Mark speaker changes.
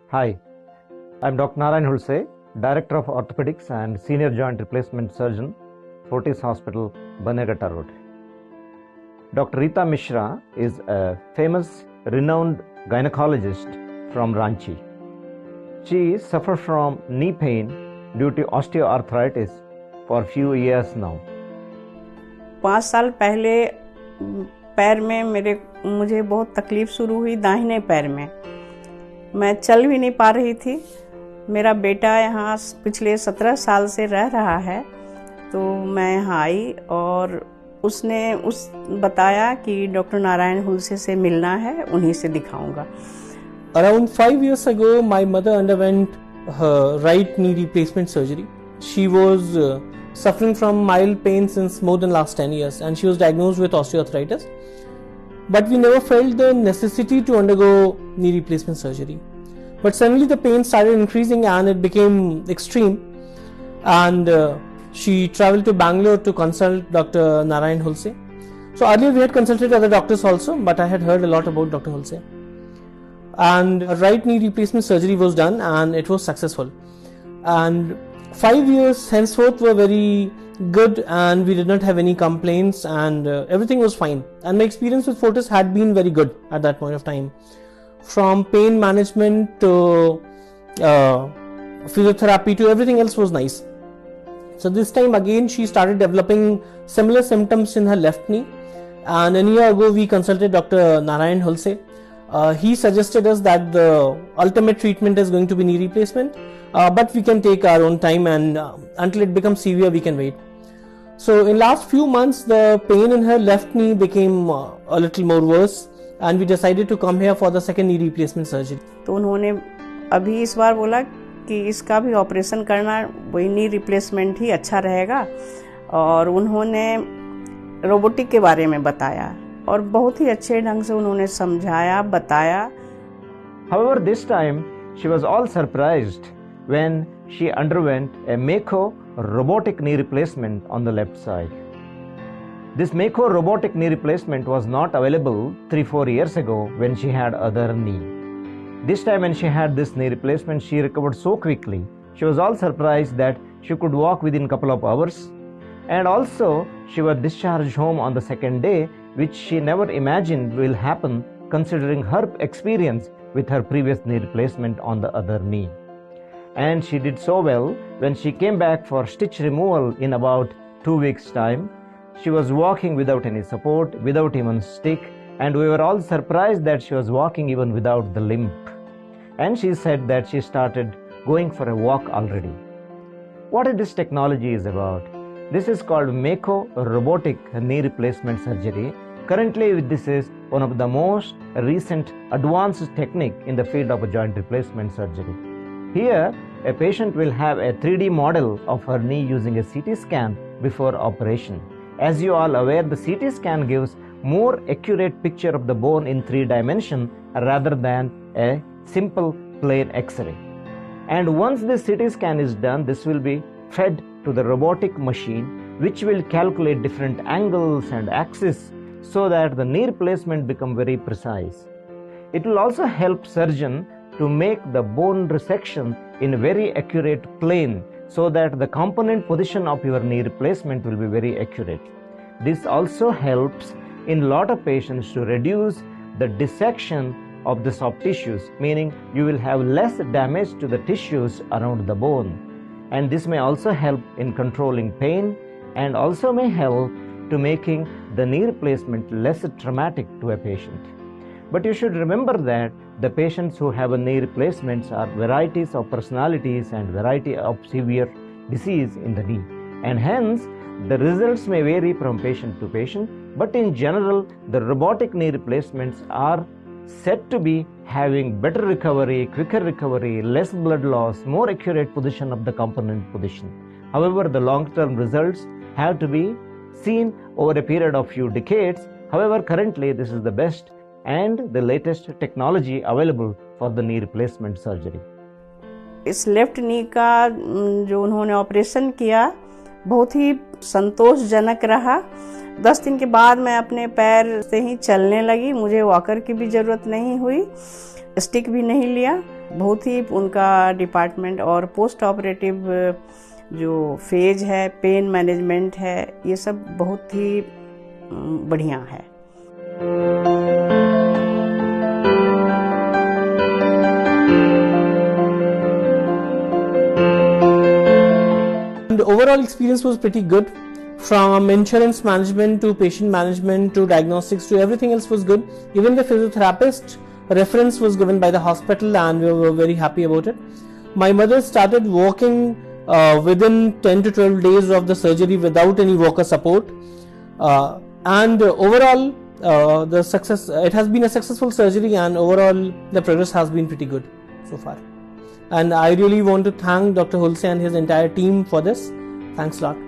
Speaker 1: Hi, I'm Dr. Narayan Hulse, Director of Orthopaedics and Senior Joint Replacement Surgeon, Fortis Hospital, Bangalore Road. Dr. Reetha Mishra is a famous, renowned gynecologist from Ranchi. She suffers from knee pain due to osteoarthritis for a few years now.
Speaker 2: 5 साल पहले पैर में मुझे बहुत तकलीफ शुरू हुई दाहिने पैर में। मैं चल भी नहीं पा रही थी। मेरा बेटा यहाँ पिछले 17 साल से रह रहा है, तो मैं यहाँ आई और उसने बताया कि डॉक्टर नारायण हुलसे से मिलना है, उन्हीं से दिखाऊंगा।
Speaker 3: Around 5 years ago, my mother underwent her right knee replacement surgery. She was suffering from mild pain since more than last 10 years and she was diagnosed with osteoarthritis. But we never felt the necessity to undergo knee replacement surgery. But suddenly the pain started increasing and it became extreme. And she traveled to Bangalore to consult Dr. Narayan Hulse. So earlier we had consulted other doctors also, but I had heard a lot about Dr. Hulse. And a right knee replacement surgery was done and it was successful. And 5 years henceforth were very good and we did not have any complaints and everything was fine. And my experience with Fortis had been very good at that point of time. From pain management to physiotherapy to everything else was nice. So this time again she started developing similar symptoms in her left knee, and a year ago we consulted Dr. Narayan Hulse. He suggested us that the ultimate treatment is going to be knee replacement, but we can take our own time and until it becomes severe we can wait. So in last few months the pain in her left knee became a little more worse and we decided to come here for the second knee replacement surgery.
Speaker 2: तो उन्होंने अभी इस बार बोला कि इसका भी operation करना, वही नी रिप्लेसमेंट ही अच्छा रहेगा, और उन्होंने रोबोटिक के बारे में बताया और बहुत ही अच्छे ढंग से उन्होंने समझाया, बताया.
Speaker 1: However, this time she was all surprised when she underwent a Mako Robotic knee replacement on the left side. This Mako Robotic knee replacement was not available 3-4 years ago when she had other knee. This time when she had this knee replacement, she recovered so quickly. She was all surprised that she could walk within a couple of hours, and also she was discharged home on the second day, which she never imagined will happen considering her experience with her previous knee replacement on the other knee. And she did so well when she came back for stitch removal in about 2 weeks' time. She was walking without any support, without even stick, and we were all surprised that she was walking even without the limp. And she said that she started going for a walk already. What is this technology is about? This is called Mako Robotic knee replacement surgery. Currently, this is one of the most recent advanced technique in the field of joint replacement surgery. Here, a patient will have a 3D model of her knee using a CT scan before operation. As you all aware, the CT scan gives more accurate picture of the bone in 3 dimensions rather than a simple plain X-ray. And once this CT scan is done, this will be fed to the robotic machine, which will calculate different angles and axes so that the knee replacement become very precise. It will also help surgeon to make the bone resection in a very accurate plane so that the component position of your knee replacement will be very accurate. This also helps in a lot of patients to reduce the dissection of the soft tissues, meaning you will have less damage to the tissues around the bone. And this may also help in controlling pain and also may help to making the knee replacement less traumatic to a patient. But you should remember that the patients who have a knee replacements are varieties of personalities and variety of severe disease in the knee, and hence the results may vary from patient to patient, but in general the robotic knee replacements are said to be having better recovery, quicker recovery, less blood loss, more accurate position of the component position. However, the long-term results have to be seen over a period of few decades. However, currently this is the best and the latest technology available for the knee replacement surgery.
Speaker 2: इस left नी का जो उन्होंने operation किया बहुत ही संतोषजनक रहा। 10 दिन के बाद मैं अपने पैर से ही चलने लगी, मुझे वॉकर की भी ज़रूरत नहीं हुई, स्टिक भी नहीं लिया। बहुत ही उनका डिपार्टमेंट और पोस्ट ऑपरेटिव जो फेज है, पेन मैनेजमेंट है, ये सब बहुत ही बढ़िया है।
Speaker 3: The overall experience was pretty good. From insurance management to patient management to diagnostics to everything else was good. Even the physiotherapist reference was given by the hospital and we were very happy about it. My mother started walking within 10 to 12 days of the surgery without any walker support. And overall it has been a successful surgery, and overall the progress has been pretty good so far. And I really want to thank Dr. Hulse and his entire team for this. Thanks a lot.